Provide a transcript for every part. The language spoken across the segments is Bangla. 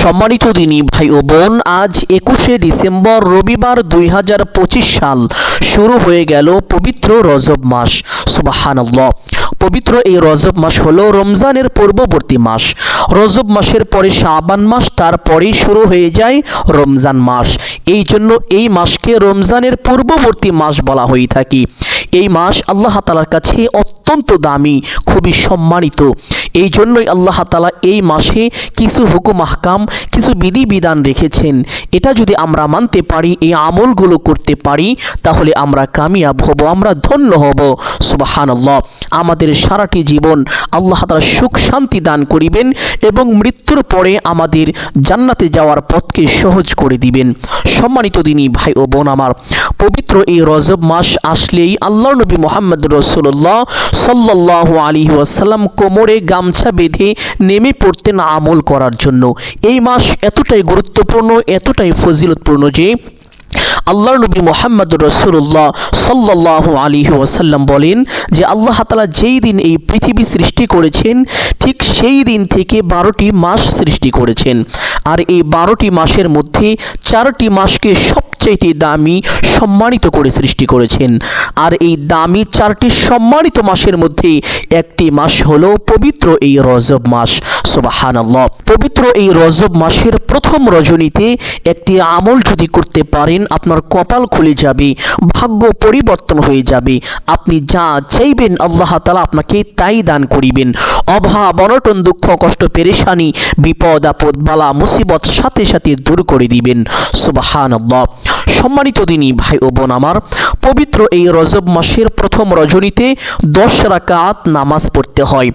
সম্মানিত দিনী ভাই ও বোন, আজ 21শে ডিসেম্বর রবিবার 2025 সাল। শুরু হয়ে গেল পবিত্র রজব মাস। সুবহানাল্লাহ। পবিত্র এই রজব মাস হলো রমজানের পূর্ববর্তী মাস। রজব মাসের পরে শাবান মাস, তারপরেই শুরু হয়ে যায় রমজান মাস। এই জন্য এই মাসকে রমজানের পূর্ববর্তী মাস বলা হয়ে থাকে। এই মাস আল্লাহ তাআলার কাছে অত্যন্ত দামি, খুবই সম্মানিত। এই জন্যই আল্লাহ তাআলা এই মাসে কিছু হুকুম আহকাম, কিছু বিধিবিধান রেখেছেন। এটা যদি আমরা মানতে পারি, এই আমলগুলো করতে পারি, তাহলে আমরা কামিয়াব হব, আমরা ধন্য হব। সুবহানাল্লাহ। আমাদের সারাটি জীবন আল্লাহ তাআলা সুখ শান্তি দান করিবেন এবং মৃত্যুর পরে আমাদের জান্নাতে যাওয়ার পথকে সহজ করে দিবেন। সম্মানিত দিনী ভাই ও বোন আমার, পবিত্র এই রজব মাস আসলেই আল্লাহর নবী মুহাম্মদ রাসূলুল্লাহ সাল্লাল্লাহু আলাইহি ওয়াসাল্লাম কোমরে গামছা বেঁধে নেমে পড়তেন আমল করার জন্য। এই মাস এতটাই গুরুত্বপূর্ণ, এতটাই ফজিলতপূর্ণ যে আল্লাহর নবী মুহাম্মদ রাসূলুল্লাহ সাল্লাল্লাহু আলাইহি ওয়াসাল্লাম বলেন যে আল্লাহ তাআলা যেই দিন এই পৃথিবী সৃষ্টি করেছেন, ঠিক সেই দিন থেকে 12টি মাস সৃষ্টি করেছেন। আর এই 12টি মাসের মধ্যে 4টি মাসকে সবচেয়ে দামি, সম্মানিত করে সৃষ্টি করেছেন। আর এই দামি 4টি সম্মানিত মাসের মধ্যে একটি মাস হলো পবিত্র এই রজব মাস। সুবহানাল্লাহ। পবিত্র এই রজব মাসের প্রথম রজনীতে একটি আমল যদি করতে পারেন, আপনার কপাল খুলে যাবে, ভাগ্য পরিবর্তন হয়ে যাবে। আপনি যা চাইবেন আল্লাহ তাআলা আপনাকে তাই দান করিবেন। অভাব, অনটন, দুঃখ, কষ্ট, পেরেশানি, বিপদ আপদ, বালা মুসিবত সাথে সাথে দূর করে দিবেন। সুবহানাল্লাহ। সম্মানিত দিনী ভাই ও বোন আমার, পবিত্র এই রজব মাসের প্রথম রজনীতে 10 রাকাত নামাজ পড়তে হয়।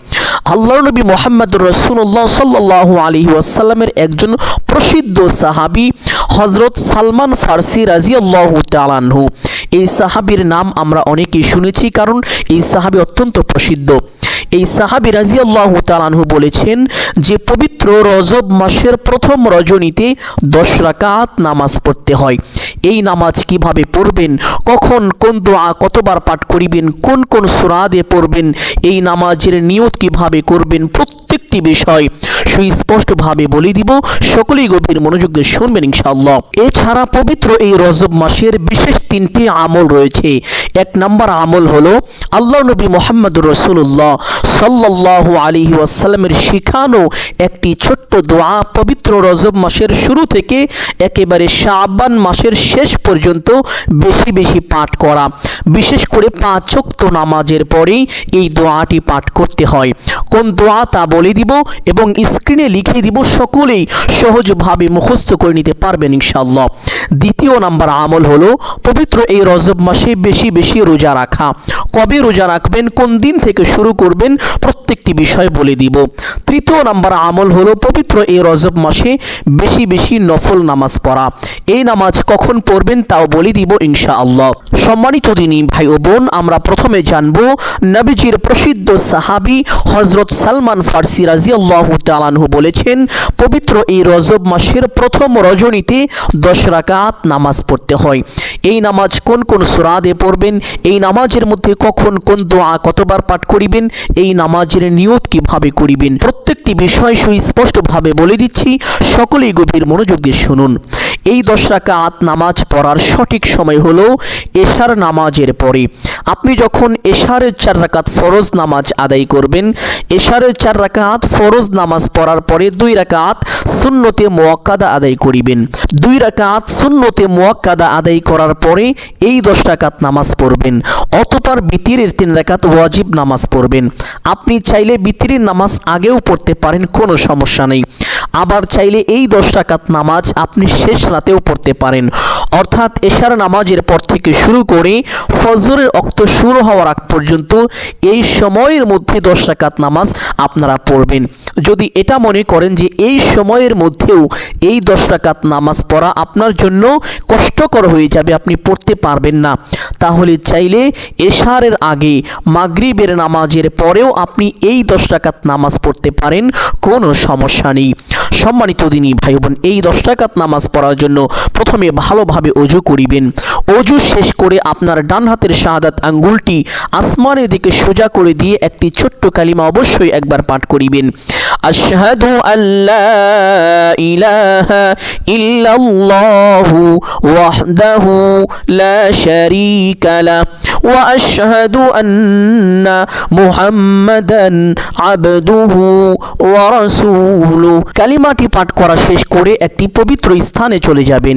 আল্লাহর নবী মুহাম্মদ রাসূলুল্লাহ সাল্লাল্লাহু আলাইহি ওয়াসাল্লামের একজন প্রসিদ্ধ সাহাবী হযরত সালমান ফারসি রাদিয়াল্লাহু তাআলা আনহু, এই সাহাবীর নাম আমরা অনেকেই শুনেছি, কারণ এই সাহাবী অত্যন্ত প্রসিদ্ধ। এই সাহাবী রাদিয়াল্লাহু তাআলা আনহু বলেছেন যে পবিত্র রজব মাসের প্রথম রজনীতে 10 রাকাত নামাজ পড়তে হয়। এই নামাজ কিভাবে পড়বেন, কখন কোন দোয়া কতবার পাঠ করিবেন, কোন কোন সূরা দিয়ে পড়বেন, এই নামাজের নিয়ত কিভাবে করবেন, প্রত্যেকটি বিষয় সুস্পষ্টভাবে বলে দিব। সকলেই গভীর মনোযোগ দিয়ে শুনবেন ইনশাআল্লাহ। এছাড়া পবিত্র এই রজব মাসের বিশেষ 3টি আমল রয়েছে। 1 নম্বর আমল হলো আল্লাহর নবী মুহাম্মদ রাসূলুল্লাহ সাল্লাল্লাহু আলাইহি ওয়াসাল্লামের শেখানো একটি ছোট্ট দোয়া পবিত্র রজব মাসের শুরু থেকে একেবারে শাবান মাসের শেষ পর্যন্ত বেশি বেশি পাঠ করা। বিশেষ করে 5 ওয়াক্ত নামাজের পরেই এই দোয়াটি পাঠ করতে হয়। কোন দোয়া তা বলে দিব এবং স্ক্রিনে লিখে দিব, সকলেই সহজভাবে মুখস্থ করে নিতে পারবেন ইনশাআল্লাহ। দ্বিতীয় নাম্বার আমল হলো পবিত্র এই রজব মাসে বেশি বেশি রোজা রাখা। কবে রোজা রাখবেন, কোন দিন থেকে শুরু করবেন, প্রত্যেকটি বিষয় বলে দিব। তৃতীয় নাম্বার আমল হলো পবিত্র এই রজব মাসে বেশি বেশি নফল নামাজ পড়া। এই নামাজ কখন পড়বেন তাও বলে দিব ইনশাআল্লাহ। সম্মানিত দিনী ভাই ও বোন, আমরা প্রথমে জানবো নবীজির প্রসিদ্ধ সাহাবী হযরত সালমান ফারসি রাদিয়াল্লাহু তাআলা আনহু বলেছেন পবিত্র এই রজব মাসের প্রথম রজনীতে 10 রাকাত নামাজ পড়তে হয়। এই নামাজ কোন কোন সূরা দিয়ে পড়বেন, এই নামাজের মধ্যে কখন কোন দোয়া কতবার পাঠ করিবেন, এই নামাজের নিয়ত কিভাবে করিবেন, প্রত্যেকটি বিষয় সুস্পষ্টভাবে বলে দিচ্ছি। সকলেই গভীর মনোযোগ দিয়ে শুনুন। এই 10 রাকাত নামাজ পড়ার সঠিক সময় হলো এশার নামাজের পরে। আপনি যখন এশারের 4 রাকাত ফরজ নামাজ আদায় করবেন, এশারের 4 রাকাত ফরজ নামাজ পড়ার পরে 2 রাকাত সুন্নতে মুআক্কাদা আদায় করিবেন। 2 রাকাত সুন্নতে মুআক্কাদা আদায় করার পরে এই 10 রাকাত নামাজ পড়বেন। অতঃপর বিতিরের 3 রাকাত ওয়াজিব নামাজ পড়বেন। আপনি চাইলে বিতিরের নামাজ আগেও পড়তে পারেন, কোনো সমস্যা নেই। আবার চাইলে এই 10 রাকাত নামাজ আপনি শেষ রাতেও পড়তে পারেন। অর্থাৎ এশার নামাজের পর থেকে শুরু করে ফজরের ওয়াক্ত শুরু হওয়ার আগ পর্যন্ত এই সময়ের মধ্যে 10 রাকাত নামাজ আপনারা পড়বেন। যদি এটা মনে করেন যে এই সময়ের মধ্যেও এই 10 রাকাত নামাজ পড়া আপনার জন্য কষ্টকর হয়ে যাবে, আপনি পড়তে পারবেন না, তাহলে চাইলে এশারের আগে মাগরিবের নামাজের পরেও আপনি এই 10 রাকাত নামাজ পড়তে পারেন, কোনো সমস্যা নেই। সম্মানিত দিনী ভাই বোন, এই 10 রাকাত নামাজ পড়ার জন্য প্রথমে ভালোভাবে এইভাবে ওযু করিবেন। ওযু শেষ করে আপনার ডান হাতের শাহাদাত আঙ্গুলটি আসমানের দিকে সোজা করে দিয়ে একটি ছোট্ট কালিমা অবশ্যই একবার পাঠ করিবেন। আশহাদু আল্লা ইলাহা ইল্লাল্লাহু ওয়াহদাহু লা শারীকা লাহু ওয়া আশহাদু আন্না মুহাম্মাদান আবদুহু ওয়া রাসূলুহু। কালিমাটি পাঠ করা শেষ করে একটি পবিত্র স্থানে চলে যাবেন,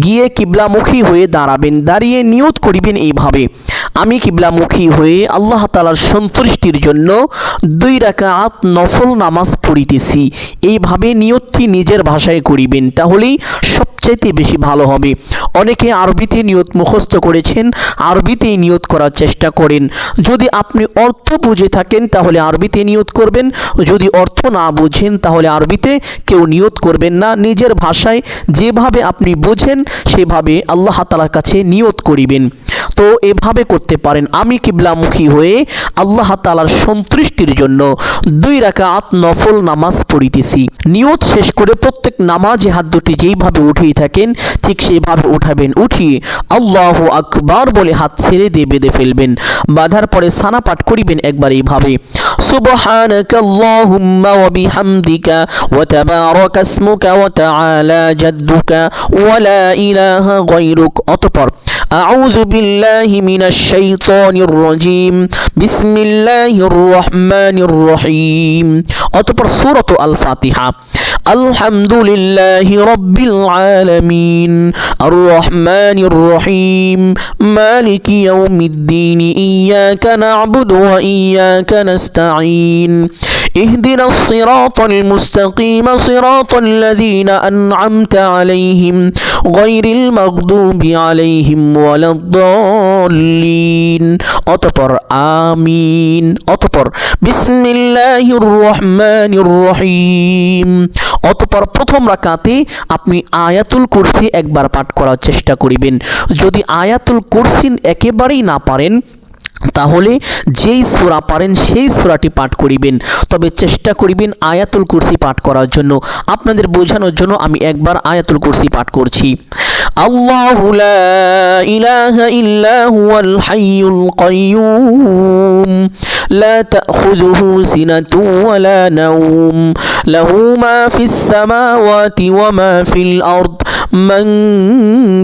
গিয়ে কিবলামুখী হয়ে দাঁড়াবেন। দাঁড়িয়ে নিয়ত করিবেন এইভাবে, আমি কিবলামুখী হয়ে আল্লাহ তাআলার সন্তুষ্টির জন্য 2 রাকাত নফল নামাজ পড়িতেছি। এইভাবে নিয়তটি নিজের ভাষায় করিবেন, তাহলেই সবচাইতে বেশি ভালো হবে। অনেকে আরবিতে নিয়ত মুখস্থ করেছেন, আরবিতেই নিয়ত করার চেষ্টা করেন। যদি আপনি অর্থ বুঝে থাকেন তাহলে আরবিতে নিয়ত করবেন, যদি অর্থ না বুঝেন তাহলে আরবিতে কেউ নিয়ত করবেন না। নিজের ভাষায় যেভাবে আপনি বোঝেন সেভাবে আল্লাহ তাআলার কাছে নিয়ত করিবেন। তো এভাবে করতে পারেন, আমি কিবলামুখী হয়ে আল্লাহ তাআলার সন্তুষ্টির জন্য 2 রাকাত নফল নামাজ পড়িতেছি। নিয়ত শেষ করে প্রত্যেক নামাজে হাত দুটি যেইভাবে উঠিয়ে থাকেন ঠিক সেইভাবে উঠাবেন। উঠিয়ে আল্লাহু আকবার বলে হাত ছেড়ে দিয়ে বেঁধে ফেলবেন। বাঁধার পরে সানা পাঠ করিবেন একবার এইভাবে, সুবহানাকাল্লাহুম্মা ওয়া বিহামদিকা ওয়া তাবারাকা ইসমুকা ওয়া তাআলা জাদ্দুকা ওয়া লা ইলাহা গায়রুক। অতঃপর আউযু বিল্লাহি মিনাশ শাইতানির রাজীম, বিসমিল্লাহির রহমানির রহিম। অতঃপর সূরাত আল ফাতিহা। আলহামদুলিল্লাহি রাব্বিল আলামিন আর রহমানির রহিম মালিকি ইয়াউমিদ্দিন ইয়াকা না'বুদু ওয়া ইয়াকা নাস্তাঈন ইহদিনাস সিরাতাল মুস্তাকিম সিরাতাল লাযীনা আন'আমতা আলাইহিম গায়রিল মাগদুবি আলাইহিম ওয়ালাদ-দাল্লিন। অতঃপর আমিন। অতঃপর বিসমিল্লাহির রহমানির রহিম। অতঃপর প্রথম রাকাতে আপনি আয়াতুল কুরসি একবার পাঠ করার চেষ্টা করিবেন। যদি আয়াতুল কুরসি একেবারেই না পারেন তাহলে যেই সূরা পারেন সেই সূরাটি পাঠ করিবেন, তবে চেষ্টা করিবেন আয়াতুল কুরসি পাঠ করার জন্য। আপনাদের বোঝানোর জন্য আমি একবার আয়াতুল কুরসি পাঠ করছি। আল্লাহু লা ইলাহা ইল্লা হুয়াল হাইয়ুল কাইয়্যুম লা তাখুযুহু সিনাতুন ওয়া লা নাওম লাহু মা ফিস সামাওয়াতি ওয়া মা ফিল আরদ মান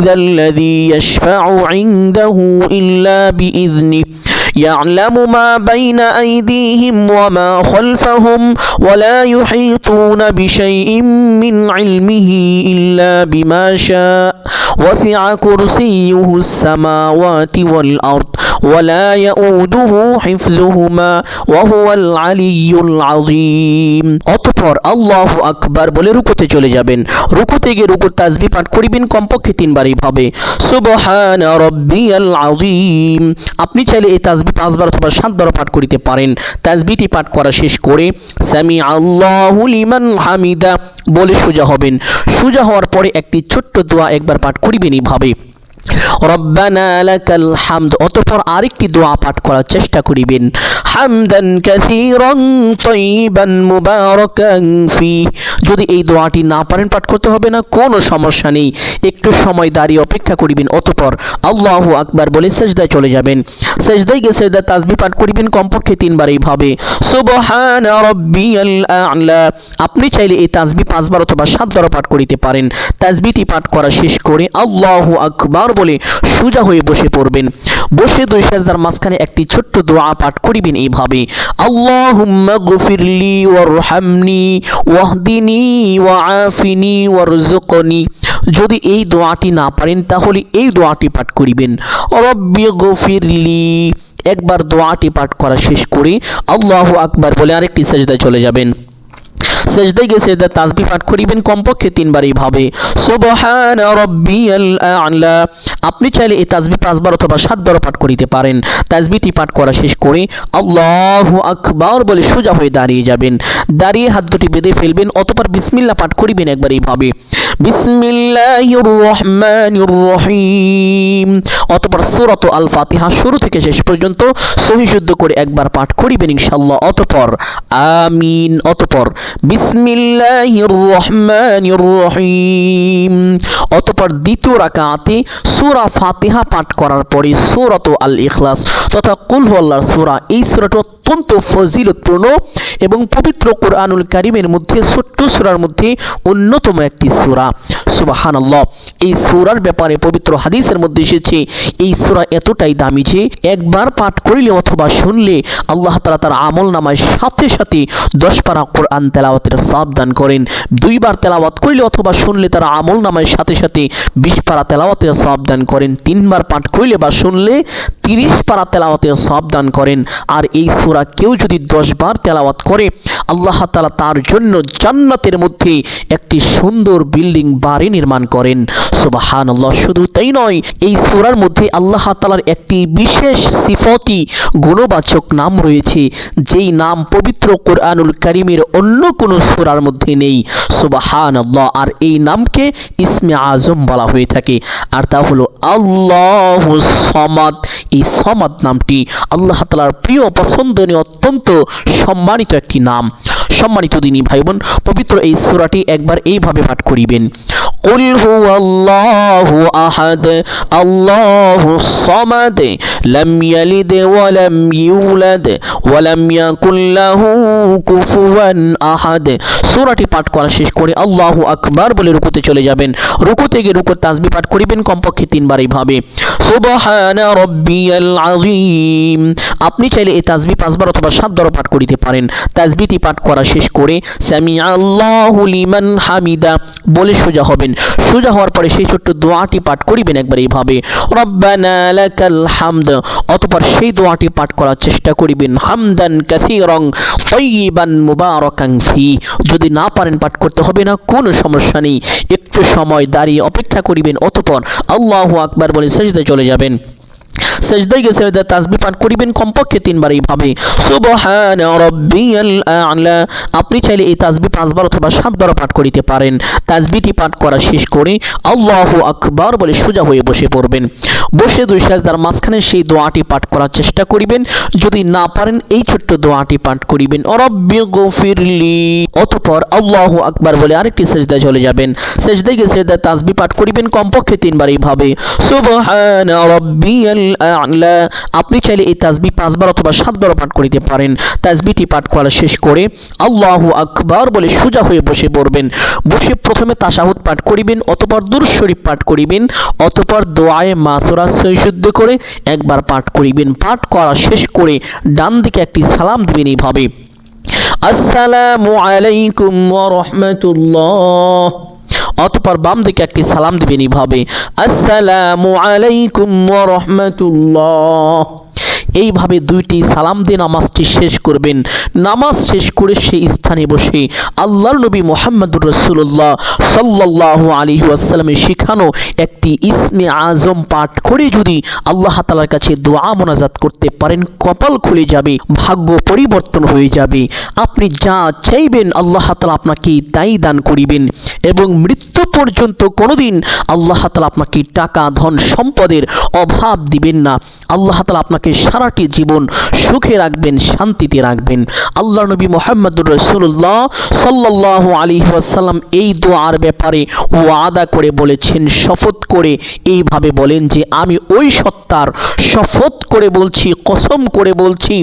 যাল্লাযী ইয়াশফা'ু 'ইনদাহু ইল্লা বিইذনিহি يعلم ما بين أيديهم وما خلفهم ولا يحيطون بشيء من علمه إلا بما شاء وسع كرسيه السماوات والأرض ولا يؤوده حفظهما وهو العلي العظيم। অতঃপর আল্লাহু আকবার বলে রুকুতে চলে যাবেন। রুকুতে গিয়ে রুকুর তাসবিহ পাঠ করিবেন কমপক্ষে 3 বার এইভাবে, সুবহানা রাব্বিয়াল আযীম। আপনি চাইলে এই তাসবিহ 5 বার অথবা 7 বার পাঠ করিতে পারেন। তাসবিহটি পাঠ করা শেষ করে সামি আল্লাহু লিমান হামিদা বলে সোজা হবেন। সোজা হওয়ার পরে একটি ছোট্ট দোয়া একবার পাঠ করিবেন এইভাবে, রব্বানা লাকাল হামদ। অতঃপর আরেকটি দোয়া পাঠ করার চেষ্টা করিবেন, হামদান কাসীরান তাইয়িবান মুবারাকান ফি। যদি এই দোয়াটি না পারেন পাঠ করতে হবে না, কোনো সমস্যা নেই, একটু সময় দাঁড়িয়ে অপেক্ষা করিবেন। অতঃপর আল্লাহু আকবার বলে সিজদায় চলে যাবেন। সিজদায় গিয়ে সিজদার তাসবিহ পাঠ করিবেন কমপক্ষে 3 বার এইভাবে, সুবহানা রাব্বিয়াল আ'লা। আপনি চাইলে এই তাসবিহ 5 বার অথবা 7 বার পাঠ করিতে পারেন। তাসবিহটি পাঠ করা শেষ করে আল্লাহু আকবার বলে সোজা হয়ে বসে পড়বেন। বসে 2 সিজদার মাঝখানে একটি ছোট্ট দোয়া পাঠ করিবেন এইভাবে, আল্লাহুম্মা গফিরলি ওয়ারহামনি ওয়াহদিনি ওয়াআফিনি ওয়ারযুকনি। যদি এই দোয়াটি না পারেন তাহলে এই দোয়াটি পাঠ করিবেন, রব্বি গফিরলি। একবার দোয়াটি পাঠ করা শেষ করে আল্লাহু আকবার বলে আরেকটি সিজদায় চলে যাবেন। সিজদায় গিয়ে সিজদার তাসবিহ পাঠ করিবেন কমপক্ষে 3 বার এইভাবে, সুবহানা রাব্বিয়াল আ'লা। আপনি চাইলে এই তাসবিহ 5 বার অথবা 7 বার পাঠ করিতে পারেন। তাসবিহটি পাঠ করা শেষ করে আল্লাহু আকবার বলে সোজা হয়ে দাঁড়িয়ে যাবেন। দাঁড়িয়ে হাত দুটি বেঁধে ফেলবেন। অতঃপর বিসমিল্লাহ পাঠ করিবেন একবার এইভাবে, বিসমিল্লাহির রহমানির রহিম। অতঃপর সূরাত আল ফাতিহা শুরু থেকে শেষ পর্যন্ত সহিহ শুদ্ধ করে একবার পাঠ করিবেন ইনশাআল্লাহ। অতঃপর আমিন। অতঃপর বিসমিল্লাহির রহমানির রহিম। অতঃপর দ্বিতীয় রাকাতে সূরা ফাতিহা পাঠ করার পরে সূরাত আল ইখলাস তথা কুল হুয়াল্লাহর সূরা, এই সূরাটি অত্যন্ত ফজিলতপূর্ণ এবং পবিত্র কোরআনুল কারীমের মধ্যে ছোট্ট সূরার মধ্যে অন্যতম একটি সূরা। সুবহানাল্লাহ। এই সূরার ব্যাপারে পবিত্র হাদিসের মধ্যে এসেছে এই সূরা এতটাই দামি যে একবার পাঠ করিলে অথবা শুনলে আল্লাহ তাআলা তার আমলনামায় সাথে সাথে 10 পারা কোরআন তেলাওয়াতের সওয়াব দান করেন। দুইবার তেলাওয়াত করিলে অথবা শুনলে তার আমলনামায় সাথে সাথে 20 পারা তেলাওয়াতের সওয়াব দান করেন। তিনবার পাঠ করিলে বা শুনলে 30 পারা তেলাওয়াতের সওয়াব দান করেন। আর এই সূরা কেউ যদি 10 বার তেলাওয়াত করে আল্লাহ তাআলা তার জন্য জান্নাতের মধ্যে একটি সুন্দর বিল্ডিং বাড়ি নির্মাণ করেন। সুবহানাল্লাহ। শুধু তাই নয়, এই সূরার মধ্যে আল্লাহ তাআলার একটি বিশেষ সিফতি গুণবাচক নাম রয়েছে, যেই নাম পবিত্র কোরআনুল কারীমের অন্য কোনো সূরার মধ্যে নেই। সুবহানাল্লাহ। আর এই নামকে ইসমে আজম বলা হয়ে থাকে, আর তা হলো আল্লাহুস সামাদ। এই সামাদ নামটি আল্লাহ তাআলার প্রিয় পছন্দনীয় অত্যন্ত সম্মানিত একটি নাম। সম্মানিত দিনী ভাই বোন, পবিত্র এই সূরাটি একবার এইভাবে পাঠ করিবেন। قل هو الله أحد الله الصمد لم يلد ولم يولد ولم يكن له كفوا أحد। সূরাটি পাঠ করা শেষ করে আল্লাহু আকবার বলে রুকুতে চলে যাবেন। রুকুতে গিয়ে রুকুর তাসবিহ পাঠ করিবেন কমপক্ষে 3 বার এইভাবে, সুবহানা রাব্বিয়াল আযীম। আপনি চাইলে এই তাসবিহ 5 বার অথবা 7 বার পাঠ করিতে পারেন। তাসবিহটি পাঠ করা শেষ করে সামিআ আল্লাহু লিমান হামিদা বলে সোজা হবেন। সোজা হওয়ার পরে সেই ছোট্ট দোয়াটি পাঠ করিবেন একবার এইভাবে, রব্বানা লাকাল হামদ। অতঃপর সেই দোয়াটি পাঠ করার চেষ্টা করিবেন হামদান কাসীরান তাইয়িবান মুবারাকান ফি। যদি না পারেন পাঠ করতে হবে না, কোনো সমস্যা নেই, একটু সময় দাঁড়িয়ে অপেক্ষা করিবেন। অতঃপর আল্লাহু আকবার বলে সিজদায় চলে যাবেন। সেজদায় গিয়ে সেজদায় তাসবিহ পাঠ করিবেন কমপক্ষে 3 বার এইভাবে, সুবহানা রাব্বিয়াল আ'লা। আপনি চাইলে এই তাসবিহ 5 বার অথবা 7 বার পাঠ করিতে পারেন। তাসবিহটি পাঠ করা শেষ করে আল্লাহু আকবার বলে সোজা হয়ে বসে পড়বেন। বসে 2 সাজদার মাঝখানে সেই দোয়াটি পাঠ করার চেষ্টা করিবেন। যদি না পারেন এই ছোট্ট দোয়াটি পাঠ করিবেন, রব্বিগফিরলি। অতঃপর আল্লাহু আকবার বলে আরেকটি সেজদায় চলে যাবেন। সেজদায় গিয়ে সেজদায় তাসবিহ পাঠ করিবেন কমপক্ষে 3 বার এইভাবে, সুবহানা রাব্বিয়াল আ'লা। আপনি চাইলে এই তাসবিহ 5 বার অথবা 7 বার পাঠ করিতে পারেন। তাসবিহটি পাঠ করা শেষ করে আল্লাহু আকবার বলে সোজা হয়ে বসে পড়বেন। বসে প্রথমে তাশাহুদ পাঠ করিবেন, অতঃপর দুরূদ শরীফ পাঠ করিবেন, অতঃপর দোয়ায়ে মাসুরা সহিশুদ্ধ করে একবার পাঠ করিবেন। পাঠ করা শেষ করে ডান দিকে একটি সালাম দিবেন এইভাবে, আসসালামু আলাইকুম ওয়া রাহমাতুল্লাহ। অতঃপর বাম দিকে একটি সালাম দিবেন এইভাবে, আসসালামু আলাইকুম ওয়া রাহমাতুল্লাহ। এইভাবে 2টি সালাম দিয়ে নামাজটি শেষ করবেন। নামাজ শেষ করে সেই স্থানে বসে আল্লাহর নবী মুহাম্মদুর রাসূলুল্লাহ সাল্লাল্লাহু আলাইহি ওয়াসাল্লামের শিখানো একটি ইসমে আজম পাঠ করে যদি আল্লাহ তাআলার কাছে দোয়া মোনাজাত করতে পারেন, কপাল খুলে যাবে, ভাগ্য পরিবর্তন হয়ে যাবে। আপনি যা চাইবেন আল্লাহ তাআলা আপনাকে তাই দান করিবেন এবং মৃত্যু পর্যন্ত কোনোদিন আল্লাহ তাআলা আপনাকে টাকা ধন সম্পদের অভাব দিবেন না। আল্লাহ তাআলা আপনাকে সারাটি জীবন সুখে রাখবেন, শান্তিতে রাখবেন। আল্লাহর নবী মুহাম্মদুর রাসূলুল্লাহ সাল্লাল্লাহু আলাইহি ওয়াসাল্লাম এই দোয়ার ব্যাপারে ওয়াদা করে বলেছেন, শপথ করে এইভাবে বলেন যে আমি ওই সত্তার শপথ করে বলছি, কসম করে বলছি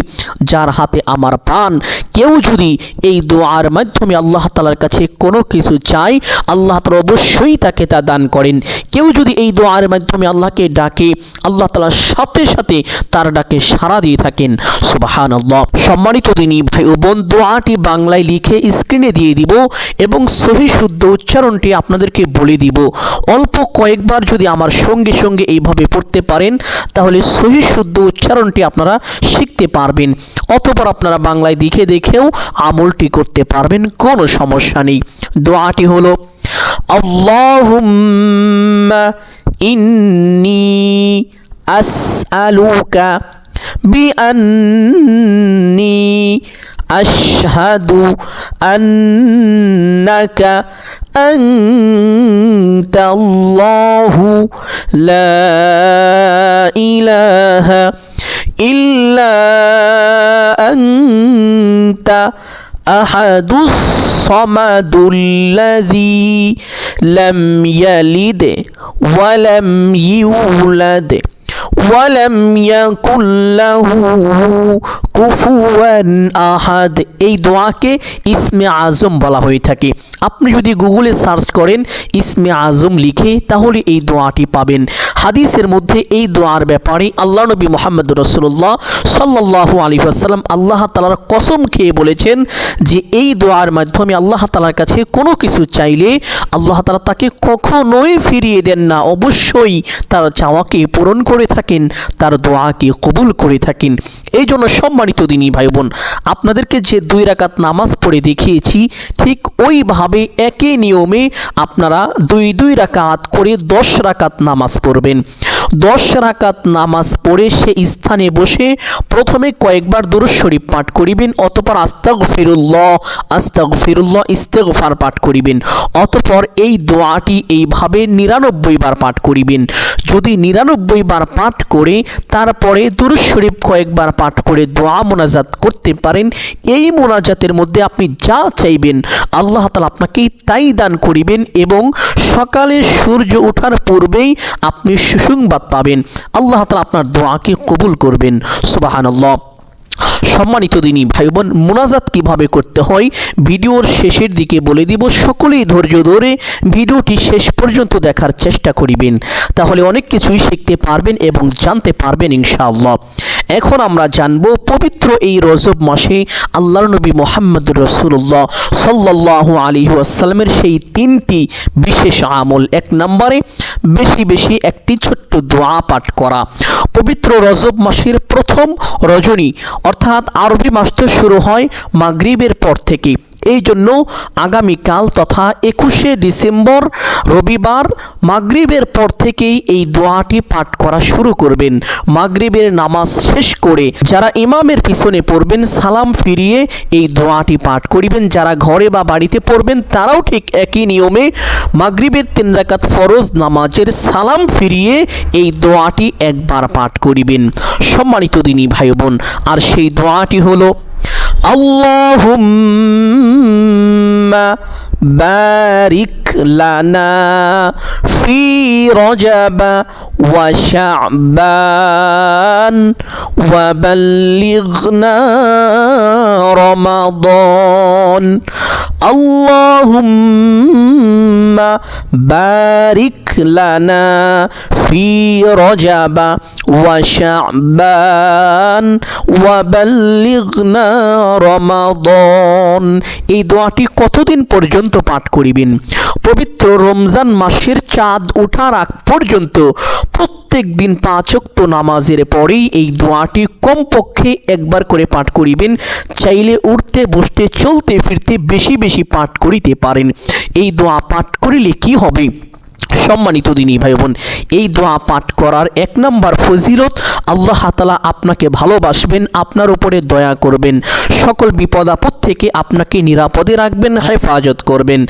যার হাতে আমার প্রাণ, কেউ যদি এই দোয়ার মাধ্যমে আল্লাহ তাআলার কাছে কোনো কিছু চায় আল্লাহ তাআলা অবশ্যই তাকে তা দান করেন। কেউ যদি এই দোয়ার মাধ্যমে আল্লাহকে ডাকে আল্লাহ তাআলা সাথে সাথে তার ডাকে সাড়া দিয়ে থাকেন। সুবহানাল্লাহ। সম্মানিত দিনী ভাই ও বোন, দোয়াটি বাংলায় লিখে স্ক্রিনে দিয়ে দিব এবং সহিহ শুদ্ধ উচ্চারণটি আপনাদেরকে বলে দিব। অল্প কয়েকবার যদি আমার সঙ্গে সঙ্গে এইভাবে পড়তে পারেন তাহলে সহিহ শুদ্ধ উচ্চারণটি আপনারা শিখতে পারবেন। অতঃপর আপনারা বাংলায় দেখে দেখেও আমলটি করতে পারবেন, কোনো সমস্যা নেই। দোয়াটি হলো, আল্লাহুম্মা ইন্নী আসআলুকা বিআন্নী আশহাদু আন্নাকা আনতাল্লাহু লা ইলাহা ইল্লা আনতা আহাদুস সামাদুল্লাযী লাম ইয়ালিদ ওয়া লাম ইউলাদ ওয়ালাম ইয়াকুল লাহু কুফুয়ান আহাদ। এই দোয়াকে ইসমে আজম বলা হয়ে থাকে। আপনি যদি গুগলে সার্চ করেন ইসমে আজম লিখে, তাহলে এই দোয়াটি পাবেন। হাদিসের মধ্যে এই দোয়ার ব্যাপারে আল্লাহ নবী মুহাম্মদ রাসূলুল্লাহ সাল্লাল্লাহু আলাইহি ওয়াসাল্লাম আল্লাহ তাআলার কসম খেয়ে বলেছেন যে এই দোয়ার মাধ্যমে আল্লাহ তাআলার কাছে কোনো কিছু চাইলে আল্লাহ তাআলা তাকে কখনোই ফিরিয়ে দেন না, অবশ্যই তার চাওয়াকে পূরণ করে থাকেন, তার দোয়াকে কবুল করে থাকেন। এই জন্য সম্মানিত দিনী ভাই বোন, আপনাদেরকে যে 2 রাকাত নামাজ পড়ে দেখিয়েছি, ঠিক ওইভাবে একই নিয়মে আপনারা 2 রাকাত করে 10 রাকাত নামাজ পড়বেন। 10 রাকাত নামাজ পড়ে সে স্থানে বসে প্রথমে কয়েকবার দুরূদ শরীফ পাঠ করিবেন, অতঃপর আস্তাগফিরুল্লাহ আস্তাগফিরুল্লাহ ইস্তেগফার পাঠ করিবেন, অতঃপর এই দোয়াটি এইভাবে 99 বার পাঠ করিবেন। যদি 99 বার পাঠ করে তারপরে দুরূদ শরীফ কয়েকবার পাঠ করে দোয়া মোনাজাত করতে পারেন, এই মোনাজাতের মধ্যে আপনি যা চাইবেন আল্লাহ তাআলা আপনাকে তাই দান করিবেন এবং সকালে সূর্য ওঠার পূর্বেই আপনি সুসংবাদ পাবেন। আল্লাহ তাআলা আপনার দোয়াকে কবুল করবেন। সুবহানাল্লাহ। সম্মানিত দিনী ভাই বোন, মোনাজাত কিভাবে করতে হয় ভিডিওর শেষের দিকে বলে দিব। সকলেই ধৈর্য ধরে ভিডিওটি শেষ পর্যন্ত দেখার চেষ্টা করিবেন, তাহলে অনেক কিছুই শিখতে পারবেন এবং জানতে পারবেন ইনশাআল্লাহ। এখন আমরা জানব পবিত্র এই রজব মাসে আল্লাহর নবী মুহাম্মদুর রাসূলুল্লাহ সাল্লাল্লাহু আলাইহি ওয়াসাল্লামের সেই 3টি বিশেষ আমল। 1 নম্বরে বেশি বেশি একটি ছোট্ট দোয়া পাঠ করা। পবিত্র রজব মাসের প্রথম রজনী অর্থাৎ আরবি মাস তো শুরু হয় মাগরিবের পর থেকে, এই জন্য আগামীকাল তথা 21শে ডিসেম্বর রবিবার মাগরিবের পর থেকেই এই দোয়াটি পাঠ করা শুরু করবেন। মাগরিবের নামাজ শেষ করে যারা ইমামের পিছনে পড়বেন সালাম ফিরিয়ে এই দোয়াটি পাঠ করিবেন। যারা ঘরে বা বাড়িতে পড়বেন তারাও ঠিক একই নিয়মে মাগরিবের 3 রাকাত ফরজ নামাজের সালাম ফিরিয়ে এই দোয়াটি একবার পাঠ করিবেন। সম্মানিত দিনী ভাই বোন, আর সেই দোয়াটি হলো আল্লাহুম্মা বারিক লানা ফি রজব ওয়া শাবান ওয়া বাল্লিগনা রমাদান। আল্লাহুম্মা বারিক লানা ফি রজব ওয়া শাবান ওয়া বাল্লিগনা রমাদান। এই দোয়াটি কতদিন পর্যন্ত পাঠ করিবেন? পবিত্র রমজান মাসের চাঁদ ওঠার আগ পর্যন্ত প্রত্যেক দিন 5 ওয়াক্ত নামাজের পরেই এই দোয়াটি কমপক্ষে একবার করে পাঠ করিবেন। চাইলে উঠতে বসতে চলতে ফিরতে বেশি বেশি পাঠ করিতে পারেন। এই দোয়া পাঠ করিলে কি হবে? সম্মানিত দিনী ভাই বোন, এই দোয়া পাঠ করার 1 নম্বর ফজিলত, আল্লাহ তাআলা আপনাকে ভালোবাসবেন, আপনার উপরে দয়া করবেন, সকল বিপদ আপদ থেকে আপনাকে নিরাপদে রাখবেন, হেফাজত করবেন।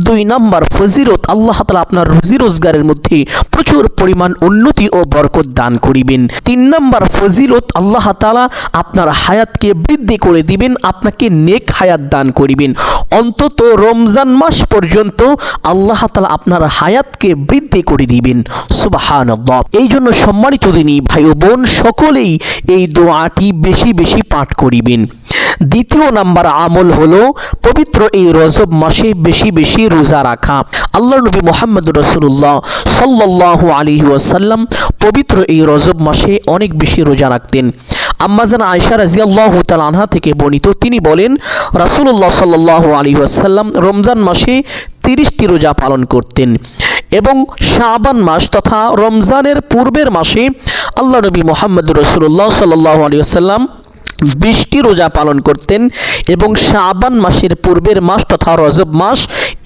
2 নম্বর ফজিলত, আল্লাহ তাআলা আপনার রুজি রোজগারের মধ্যে প্রচুর পরিমাণ উন্নতি ও বরকত দান করিবেন। 3 নম্বর ফজিলত, আল্লাহ তাআলা আপনার হায়াতকে বৃদ্ধি করে দিবেন, আপনাকে নেক হায়াত দান করিবেন। অন্তত রমজান মাস পর্যন্ত আল্লাহ তাআলা আপনার হায়াতকে বৃদ্ধি করে দিবেন। সুবহানাল্লাহ। এই জন্য সম্মানিত দিনী ভাই ও বোন, সকলেই এই দোয়াটি বেশি বেশি পাঠ করিবেন। 2 নম্বর আমল হলো পবিত্র এই রজব মাসে বেশি বেশি রোজা রাখা। আল্লাহর নবী মুহাম্মদুর রাসূলুল্লাহ সাল্লাল্লাহু আলাইহি ওয়াসাল্লাম পবিত্র এই রজব মাসে অনেক বেশি রোজা রাখতেন। আম্মাজান আয়েশা রাদিয়াল্লাহু তাআলা আনহা থেকে বর্ণিত, তিনি বলেন রাসূলুল্লাহ সাল্লাল্লাহু আলাইহি ওয়াসাল্লাম রমজান মাসে 30টি রোজা পালন করতেন এবং শাবান মাস তথা রমজানের পূর্বের মাসে আল্লাহ নবী মুহাম্মদুর রাসূলুল্লাহ সাল্লাল্লাহু আলাইহি ওয়াসাল্লাম 20টি রোজা পালন করতেন এবং শাবান মাসের পূর্বের মাস তথা রজব মাস,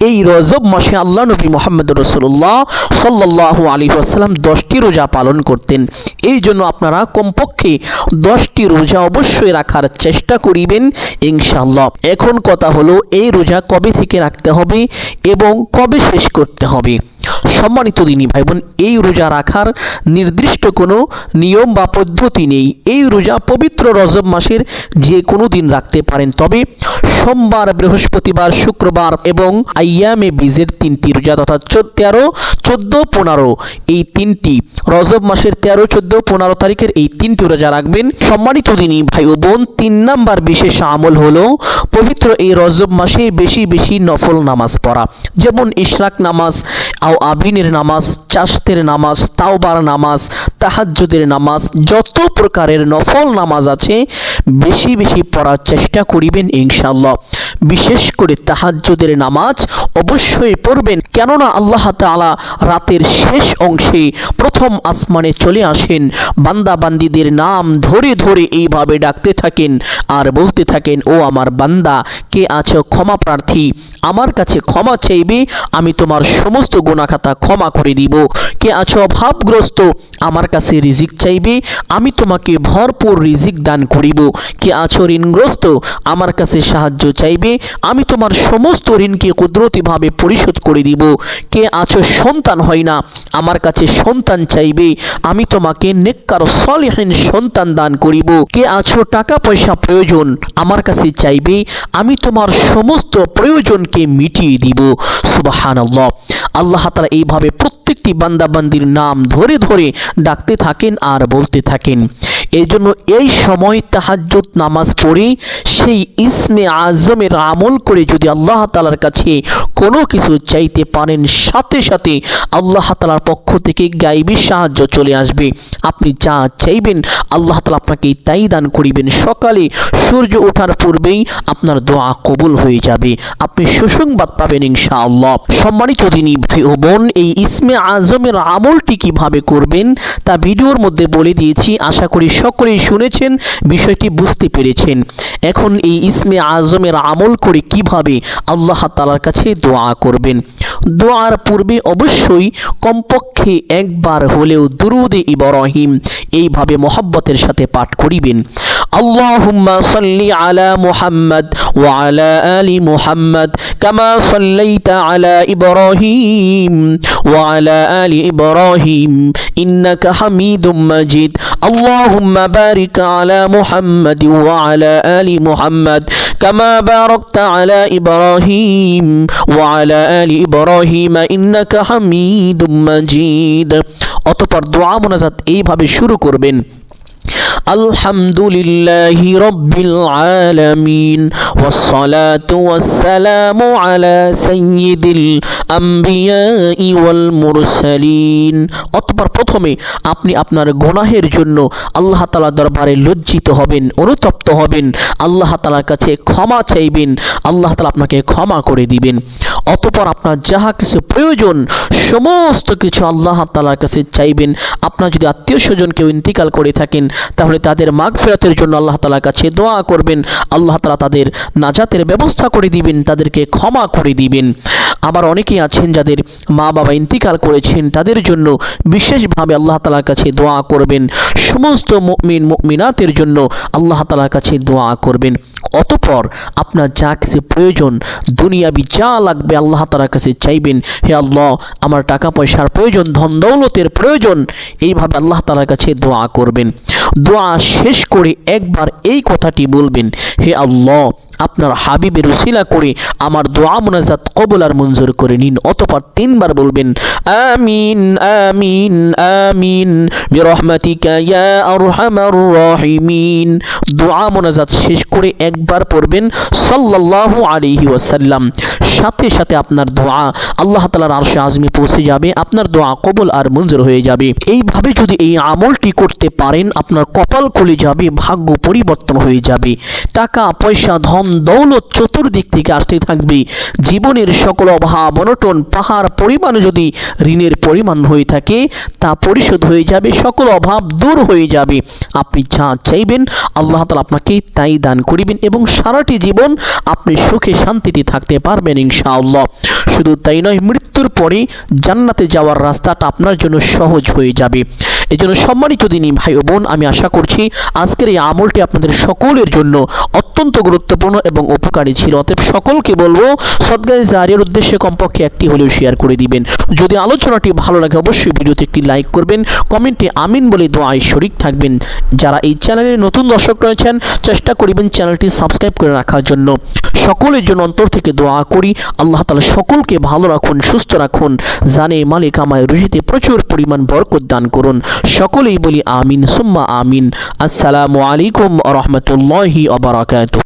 এই রজব মাসে আল্লাহ নবী মুহাম্মদুর রাসূলুল্লাহ সাল্লাল্লাহু আলাইহি ওয়াসাল্লাম 10টি রোজা পালন করতেন। এই জন্য আপনারা কমপক্ষে 10টি রোজা অবশ্যই রাখার চেষ্টা করিবেন ইনশাআল্লাহ। এখন কথা হলো এই রোজা কবে থেকে রাখতে হবে এবং কবে শেষ করতে হবে। সম্মানিত দিনী ভাই বোন, এই রোজা রাখার নির্দিষ্ট কোনো নিয়ম বা পদ্ধতি নেই। এই রোজা পবিত্র রজব মাসের যে কোনো দিন রাখতে পারেন, তবে সোমবার, বৃহস্পতিবার, শুক্রবার এবং আইয়ামে বীজের 3টি রোজা অর্থাৎ 13, 14, 15 এই 3টি রজব মাসের 13, 14, 15 তারিখের এই 3টি রোজা রাখবেন। সম্মানিত দিনী ভাই ও বোন, 3 নাম্বার বিশেষ আমল হলো পবিত্র এই রজব মাসে বেশি বেশি নফল নামাজ পড়া, যেমন ইশরাক নামাজ, আবিনের নামাজ, চাশতের নামাজ, তাওবার নামাজ, তাহাজ্জুদের নামাজ, যত প্রকারের নফল নামাজ আছে বেশি বেশি পড়ার চেষ্টা করিবেন ইনশাআল্লাহ। বিশেষ করে তাহাজ্জুদের নামাজ অবশ্যই পড়বেন, কেননা আল্লাহ তাআলা রাতের শেষ অংশে প্রথম আসমানে চলে আসেন, বান্দা বান্দীদের নাম ধরে ধরে এইভাবে ডাকতে থাকেন আর বলতে থাকেন, ও আমার বান্দা, কে আছো ক্ষমা প্রার্থী, আমার কাছে ক্ষমা চাইবে, আমি তোমার সমস্ত গুনাহ খাতা ক্ষমা করে দিব। কে আছো অভাবগ্রস্ত, আমার কাছে রিজিক চাইবে, আমি তোমাকে ভরপুর রিজিক দান করিব। কে আছো ঋণগ্রস্ত, আমার কাছে সাহায্য চাইবে, আমি তোমার সমস্ত ঋণকে কুদরতিভাবে পরিশোধ করে দিব। কে আছো সন্তান হয় না, আমার কাছে সন্তান চাইবে, আমি তোমাকে নেককার সলিহিন সন্তান দান করিব। কে আছো টাকা পয়সা প্রয়োজন, আমার কাছে চাইবে, আমি তোমার সমস্ত প্রয়োজনকে মিটিয়ে দিব। সুবহানাল্লাহ। আল্লাহ তাআলা এইভাবে প্রত্যেকটি বান্দা বান্দির নাম ধরে ধরে ডাকতে থাকেন আর বলতে থাকেন। এই জন্য এই সময় তাহাজ্জুদ নামাজ পড়ে সেই ইসমে আজমের আমল করে যদি আল্লাহ তাআলার কাছে কোনো কিছু চাইতে পারেন, সাথে সাথে আল্লাহ তাআলার পক্ষ থেকে গায়বী সাহায্য চলে আসবে। আপনি যা চাইবেন আল্লাহ তাআলা আপনাকে তাই দান করিবেন। সকালে সূর্য ওঠার পূর্বেই আপনার দোয়া কবুল হয়ে যাবে, আপনি সুসংবাদ পাবেন ইনশাআল্লাহ। সম্মানিত দিনী ভাই ও বোন, এই ইসমে আজমের আমলটি কিভাবে করবেন তা ভিডিওর মধ্যে বলে দিয়েছি, আশা করি সকলেই শুনেছেন, বিষয়টি বুঝতে পেরেছেন। এখন এই ইসমে আজমের আমল করে কিভাবে আল্লাহ তাআলার কাছে দোয়া করবেন। দোয়ার পূর্বে অবশ্যই কমপক্ষে একবার হলেও দুরূদে ইব্রাহিম এইভাবে মহব্বতের সাথে পাঠ করিবেন। আল্লাহুম্মা সাল্লি আলা মুহাম্মদ ওয়া আলা আলি মুহাম্মদ কামা সাল্লাইতা আলা ইব্রাহিম ওয়া আলা আলি ইব্রাহিম ইন্নাকা হামিদুম মাজিদ। আল্লাহুম্মা বারিক আলা মুহাম্মদ ওয়া আলা আলি মুহাম্মদ কামা বারাকতা আলা ইব্রাহিম ওয়া আলা আলি ইব্রাহিম ইন্নাকা হামিদুম মাজিদ। অতঃপর দোয়া মোনাজাত এইভাবে শুরু করবেন। আলহামদুলিল্লাহি রাব্বিল আলামিন ওয়াসসালাতু ওয়াসসালামু আলা সাইয়্যিদিল আমবিয়াই ওয়াল মুরসালিন। অতঃপর প্রথমে আপনি আপনার গুনাহের জন্য আল্লাহ তাআলার দরবারে লজ্জিত হবেন, অনুতপ্ত হবেন, আল্লাহ তাআলার কাছে ক্ষমা চাইবেন, আল্লাহ তাআলা আপনাকে ক্ষমা করে দিবেন। অতঃপর আপনার যাহা কিছু প্রয়োজন সমস্ত কিছু আল্লাহ তাআলার কাছে চাইবেন। আপনার যদি আত্মীয় স্বজন কেউ ইন্তিকাল করে থাকেন তাহলে তাদের মাগফিরাতের জন্য আল্লাহ তাআলার কাছে দোয়া করবেন, আল্লাহ তাআলা তাদের নাজাতের ব্যবস্থা করে দিবেন, তাদেরকে ক্ষমা করে দিবেন। আবার অনেকেই আছেন যাদের মা বাবা ইন্তিকাল করেছেন, তাদের জন্য বিশেষভাবে আল্লাহ তাআলার কাছে দোয়া করবেন। সমস্ত মুমিন মুমিনাতের জন্য আল্লাহ তাআলার কাছে দোয়া করবেন। অতঃপর আপনার যা কিছু প্রয়োজন দুনিয়াবি যা লাগবে আল্লাহ তাআলার কাছে চাইবেন, হে আল্লাহ আমার টাকা পয়সার প্রয়োজন, ধন দৌলতের প্রয়োজন, এইভাবে আল্লাহ তাআলার কাছে দোয়া করবেন। দোয়া শেষ করে একবার এই কথাটি বলবেন, হে আল্লাহ আপনার হাবিবের উসিলা করে আমার দোয়া মুনাজাত কবুল আর মঞ্জুর করে নিন। অতঃপর 3 বার বলবেন আমিন আমিন আমিন বিরহমাতিকা ইয়া আরহামার রাহিমিন। দোয়া মুনাজাত শেষ করে একবার পড়বেন সাল্লাল্লাহু আলাইহি ওয়াসাল্লাম। সাথে সাথে আপনার দোয়া আল্লাহ তাআলার আরশে আযমে পৌঁছে যাবে, আপনার দোয়া কবুল আর মঞ্জুর হয়ে যাবে। এইভাবে যদি এই আমলটি করতে পারেন আপনার কপাল খুলে যাবে, ভাগ্য পরিবর্তন হয়ে যাবে, টাকা পয়সা ধন দৌলত চতুর্দিক থেকে আসতে থাকবে। জীবনের সকল অভাব অনটন পাহাড় পরিমাণ যদি ঋণের পরিমাণ হয়ে থাকে তা পরিশোধ হয়ে যাবে, সকল অভাব দূর হয়ে যাবে। আপনি যা চাইবেন আল্লাহ তাআলা আপনাকে তাই দান করিবেন এবং সারাটি জীবন আপনি সুখে শান্তিতে থাকতে পারবেন ইনশাআল্লাহ। শুধু তাই নয়, মৃত্যুর পরে জান্নাতে যাওয়ার রাস্তাটা আপনার জন্য সহজ হয়ে যাবে। এজন্য সম্মানিত দিনী ভাই ও বোন, আমি আশা করছি আজকের এই আমলটি আপনাদের সকলের জন্য অত্যন্ত গুরুত্বপূর্ণ এবং উপকারী ছিল। অতএব সকলকে বলবো সদকায়ে জারিয়ার উদ্দেশ্যে কমপক্ষে একটি হলেও শেয়ার করে দিবেন। যদি আলোচনাটি ভালো লাগে অবশ্যই ভিডিওতে একটি লাইক করবেন, কমেন্টে আমিন বলে দোয়ায় শরীক থাকবেন। যারা এই চ্যানেলে নতুন দর্শক রয়েছেন চেষ্টা করিবেন চ্যানেলটি সাবস্ক্রাইব করে রাখার জন্য। সকলের জন্য অন্তর থেকে দোয়া করি আল্লাহ তাআলা সকলকে ভালো রাখুন, সুস্থ রাখুন, জানে মালে কামায় রুজিতে প্রচুর পরিমাণ বরকত দান করুন। সকলেই বলি আমিন সুম্মা আমিন। আসসালামু আলাইকুম ওয়া রাহমাতুল্লাহি ওয়া বারাকাতুহু।